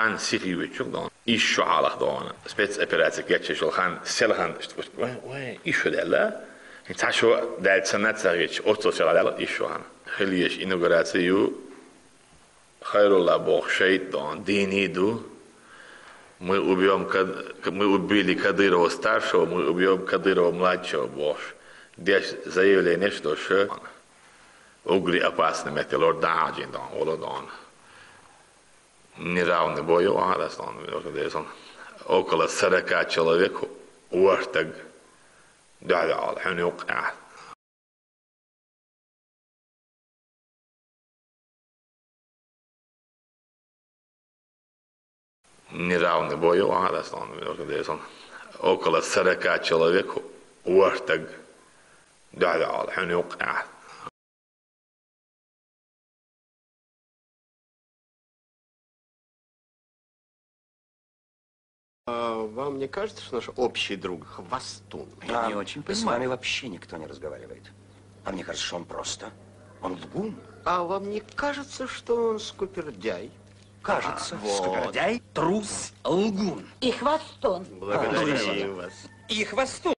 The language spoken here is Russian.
хан сихивичук дон ишо алах дон спецоперация гечешол хан селхан ишо дела ташо дальцанат сагич отсошала ишо хан хелиш инаугурацию хайрулла бог шейд дон диниду мы убили Кадырова старшего, мы убьем Кадырова младшего, бог. Здесь заявление, что угли опасны, металлург даджин, дон, неравный бой, около 40 человек, уартаг, да, неравный бой, около 40 человек, уартаг, да, Вам не кажется, что наш общий друг хвостун? Я не очень понимаю. С вами вообще никто не разговаривает. А мне кажется, что он лгун. А вам не кажется, что он скупердяй? Кажется. Скупердяй, трус, лгун. И хвостун. Благодарим вас. И хвостун.